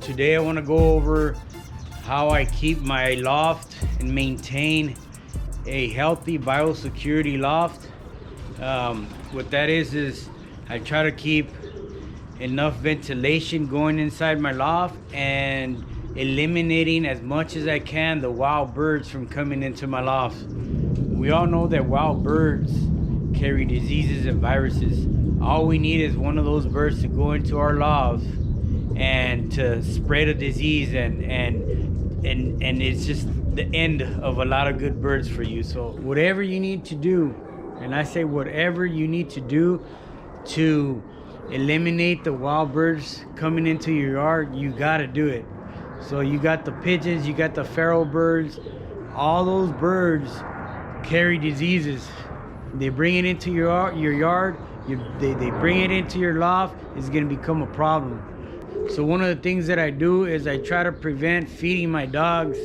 Today I want to go over how I keep my loft and maintain a healthy biosecurity loft. What that is I try to keep enough ventilation going inside my loft and eliminating as much as I can the wild birds from coming into my loft. We all know that wild birds carry diseases and viruses. All we need is one of those birds to go into our loft and to spread a disease, and it's just the end of a lot of good birds for you. So whatever you need to do, and I say whatever you need to do to eliminate the wild birds coming into your yard, you gotta do it. So you got the pigeons, you got the feral birds, all those birds carry diseases. They bring it into your yard, they bring it into your loft, it's gonna become a problem. So one of the things that I do is I try to prevent feeding my dogs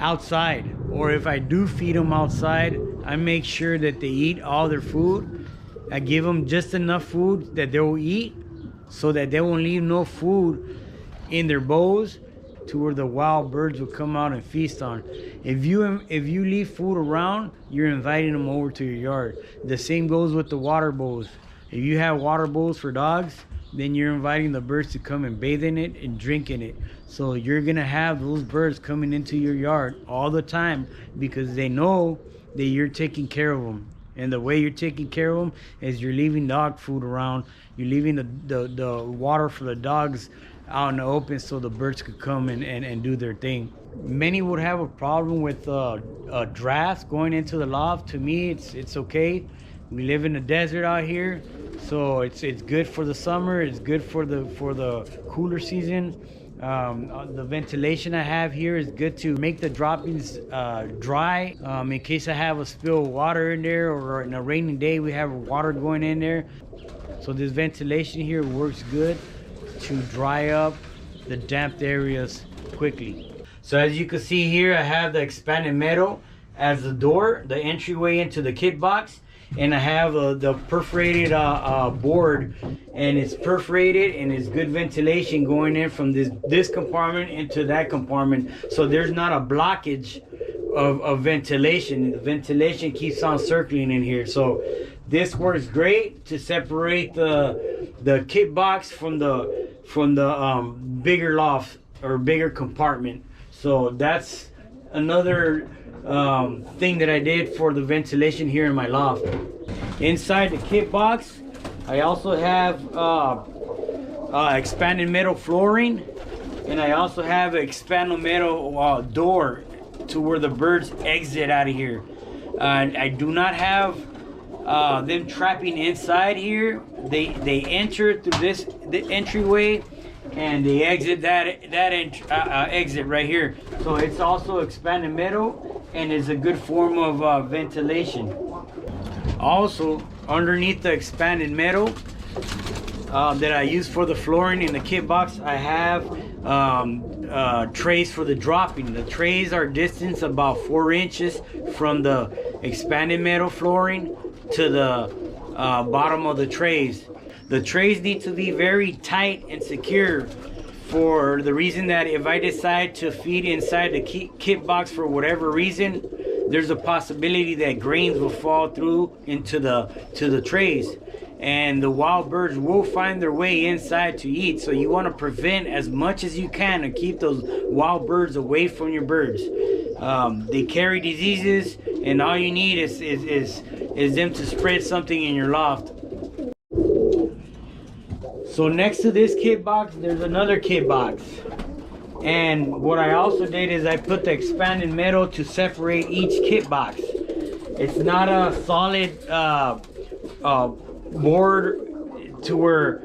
outside, or if I do feed them outside, I make sure that they eat all their food. I give them just enough food that they will eat, so that they won't leave no food in their bowls to where the wild birds will come out and feast on. If you leave food around, you're inviting them over to your yard. The same goes with the water bowls. If you have water bowls for dogs, then you're inviting the birds to come and bathe in it and drink in it. So you're gonna have those birds coming into your yard all the time because they know that you're taking care of them. And the way you're taking care of them is you're leaving dog food around. You're leaving the water for the dogs out in the open so the birds could come and do their thing. Many would have a problem with drafts going into the loft. To me, it's okay. We live in the desert out here, so it's good for the summer. It's good for the cooler season. The ventilation I have here is good to make the droppings dry. In case I have a spill of water in there, or in a rainy day we have water going in there. So this ventilation here works good to dry up the damp areas quickly. So as you can see here, I have the expanded metal as the door, the entryway into the kit box. And I have the perforated board, and it's perforated and it's good ventilation going in from this compartment into that compartment, so there's not a blockage of ventilation. The ventilation keeps on circling in here, so this works great to separate the kit box from the bigger loft or bigger compartment. So that's another thing that I did for the ventilation here in my loft. Inside the kit box, I also have expanded metal flooring, and I also have an expanded metal door to where the birds exit out of here. I do not have them trapping inside here. They enter through the entryway, and they exit that exit right here. So it's also expanded metal, and is a good form of ventilation. Also, underneath the expanded metal that I use for the flooring in the kit box, I have trays for the dropping. The trays are distanced about 4 inches from the expanded metal flooring to the bottom of the trays. The trays need to be very tight and secure, for the reason that if I decide to feed inside the kit box for whatever reason, there's a possibility that grains will fall through into the trays. and the wild birds will find their way inside to eat. So you want to prevent as much as you can and keep those wild birds away from your birds. They carry diseases, and all you need is them to spread something in your loft. So next to this kit box, there's another kit box. And what I also did is I put the expanded metal to separate each kit box. It's not a solid board to where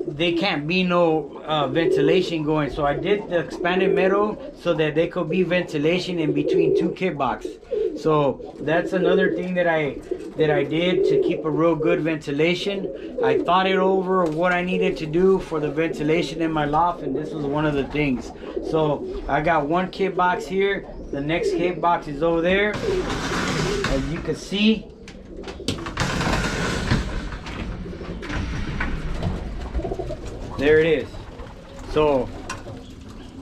they can't be no ventilation going. So I did the expanded metal so that there could be ventilation in between two kit boxes. So that's another thing that I did to keep a real good ventilation. I thought it over what I needed to do for the ventilation in my loft, and this was one of the things. So I got one kit box here. The next kit box is over there. As you can see, there it is. So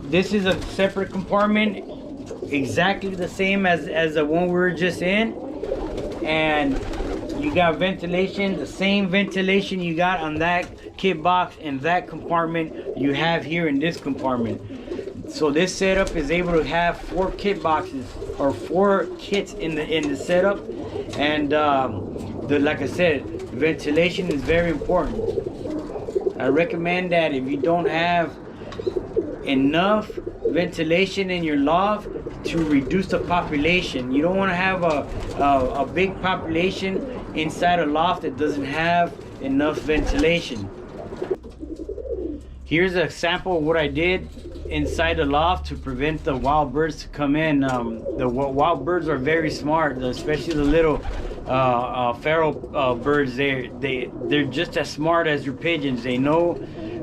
this is a separate compartment, exactly the same as the one we were just in, and you got ventilation, the same ventilation you got on that kit box in that compartment you have here in this compartment. So this setup is able to have 4 kit boxes or 4 kits in the setup, and like I said, ventilation is very important. I recommend that if you don't have enough ventilation in your loft, to reduce the population. You don't want to have a big population inside a loft that doesn't have enough ventilation. Here's a sample of what I did inside the loft to prevent the wild birds to come in. The wild birds are very smart, especially the little feral birds. They're just as smart as your pigeons. They know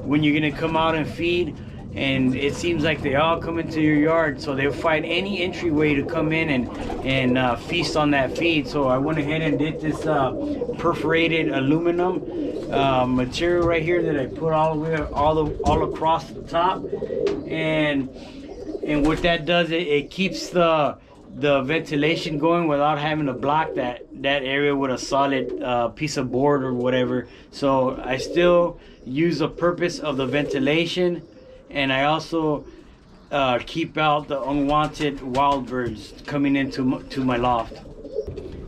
when you're gonna come out and feed, and it seems like they all come into your yard, so they'll find any entryway to come in and feast on that feed. So I went ahead and did this perforated aluminum material right here that I put all across the top, and what that does, it keeps the ventilation going without having to block that area with a solid piece of board or whatever. So I still use the purpose of the ventilation, and I also keep out the unwanted wild birds coming into my loft.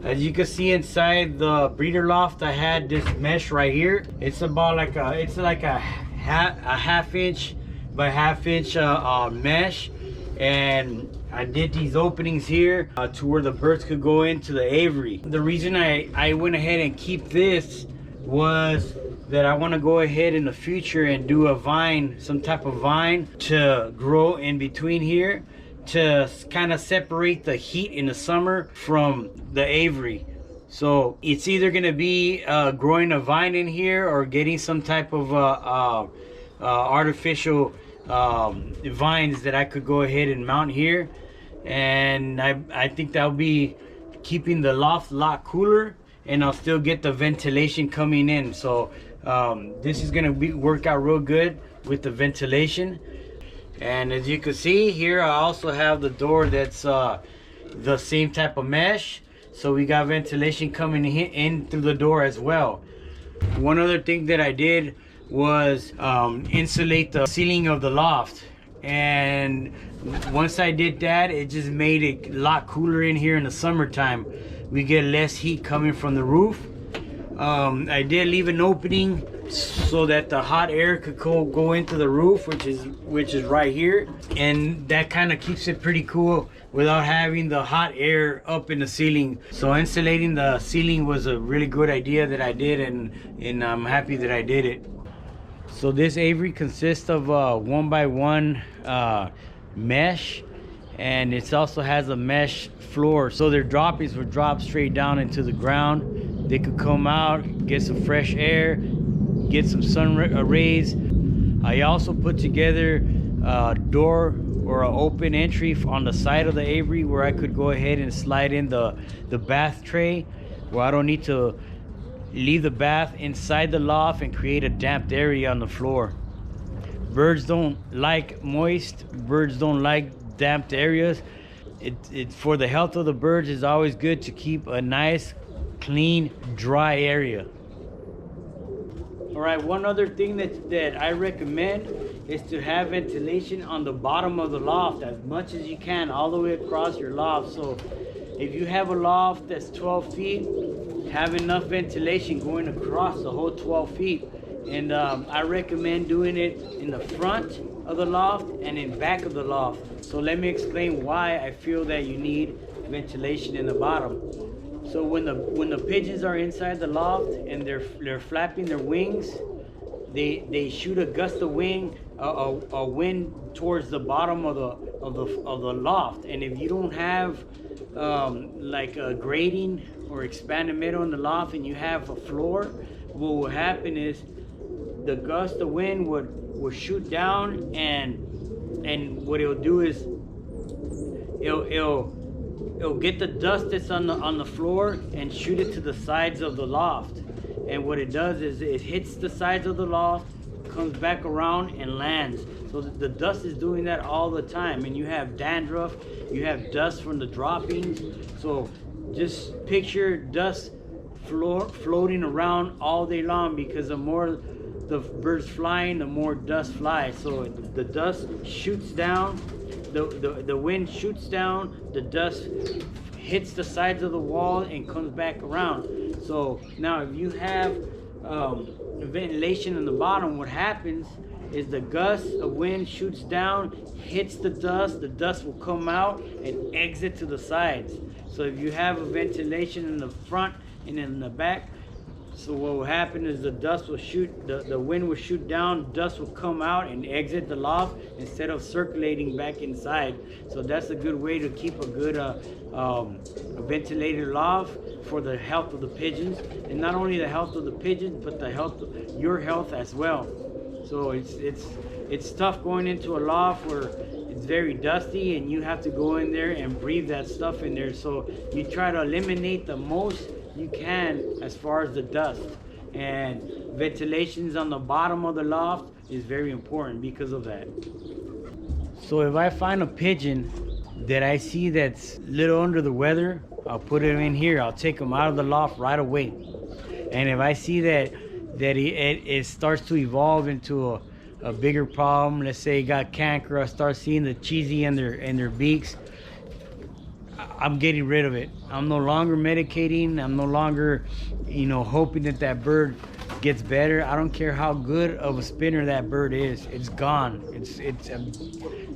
As you can see inside the breeder loft, I had this mesh right here. It's about like a half inch by half inch mesh, and I did these openings here to where the birds could go into the aviary. The reason I went ahead and keep this was that I want to go ahead in the future and do a vine, some type of vine to grow in between here to kind of separate the heat in the summer from the aviary. So it's either going to be growing a vine in here or getting some type of artificial vines that I could go ahead and mount here, and I think that'll be keeping the loft a lot cooler, and I'll still get the ventilation coming in. So this is gonna work out real good with the ventilation. And as you can see here, I also have the door that's the same type of mesh, so we got ventilation coming in through the door as well. One other thing that I did was insulate the ceiling of the loft, and once I did that, it just made it a lot cooler in here in the summertime. We get less heat coming from the roof. I did leave an opening so that the hot air could go into the roof, which is right here, and that kind of keeps it pretty cool without having the hot air up in the ceiling. So insulating the ceiling was a really good idea that I did, and I'm happy that I did it. So this aviary consists of a 1x1 mesh, and it also has a mesh floor, so their droppies would drop straight down into the ground. They could come out, get some fresh air, get some sun rays. I also put together a door or an open entry on the side of the aviary where I could go ahead and slide in the bath tray, where I don't need to leave the bath inside the loft and create a damped area on the floor. Birds don't like moist, birds don't like damped areas. It for the health of the birds, is always good to keep a nice, clean, dry area. All right, one other thing that I recommend is to have ventilation on the bottom of the loft as much as you can, all the way across your loft. So if you have a loft that's 12 feet, have enough ventilation going across the whole 12 feet. And I recommend doing it in the front of the loft and in back of the loft. So let me explain why I feel that you need ventilation in the bottom. So when the pigeons are inside the loft and they're flapping their wings, they shoot a gust of wind, a wind towards the bottom of the loft. And if you don't have like a grating or expanded metal in the loft and you have a floor, what will happen is the gust of wind would shoot down, and what it'll do is it'll get the dust that's on the floor and shoot it to the sides of the loft. And what it does is it hits the sides of the loft, comes back around and lands. So the dust is doing that all the time, and you have dandruff, you have dust from the droppings. So just picture dust floating around all day long, because the more the birds flying, the more dust flies. So the dust shoots down, the wind shoots down, the dust hits the sides of the wall and comes back around. So now if you have ventilation in the bottom, what happens is the gust of wind shoots down, hits the dust will come out and exit to the sides. So if you have a ventilation in the front and in the back, so what will happen is the dust will shoot, the wind will shoot down, dust will come out and exit the loft instead of circulating back inside. So that's a good way to keep a good ventilated loft for the health of the pigeons, and not only the health of the pigeons, but the health of your health as well. So it's tough going into a loft where it's very dusty and you have to go in there and breathe that stuff in there. So you try to eliminate the most you can as far as the dust, and ventilations on the bottom of the loft is very important because of that. So if I find a pigeon that I see that's a little under the weather, I'll put him in here. I'll take him out of the loft right away. And if I see that it starts to evolve into a bigger problem, let's say it got canker, I start seeing the cheesy in their beaks, I'm getting rid of it. I'm no longer medicating. I'm no longer, hoping that bird gets better. I don't care how good of a spinner that bird is. It's gone.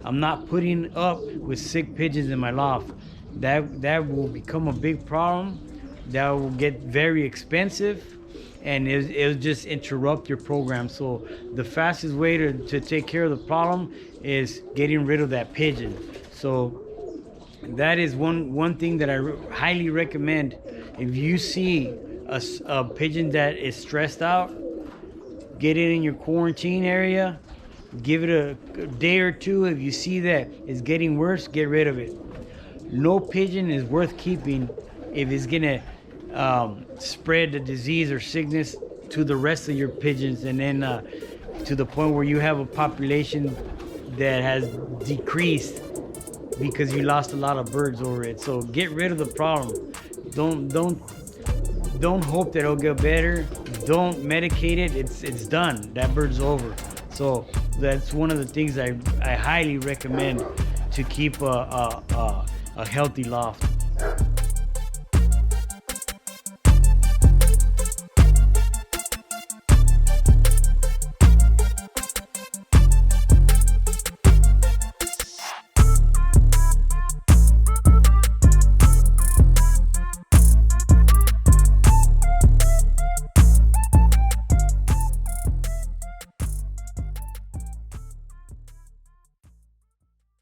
I'm not putting up with sick pigeons in my loft. That will become a big problem. That will get very expensive, and it'll just interrupt your program. So the fastest way to take care of the problem is getting rid of that pigeon. So that is one thing that I highly recommend. If you see a pigeon that is stressed out, get it in your quarantine area, give it a day or two. If you see that it's getting worse, get rid of it. No pigeon is worth keeping if it's gonna spread the disease or sickness to the rest of your pigeons, and then to the point where you have a population that has decreased because you lost a lot of birds over it. So get rid of the problem. Don't hope that it'll get better. Don't medicate it. It's done. That bird's over. So that's one of the things I highly recommend to keep a healthy loft.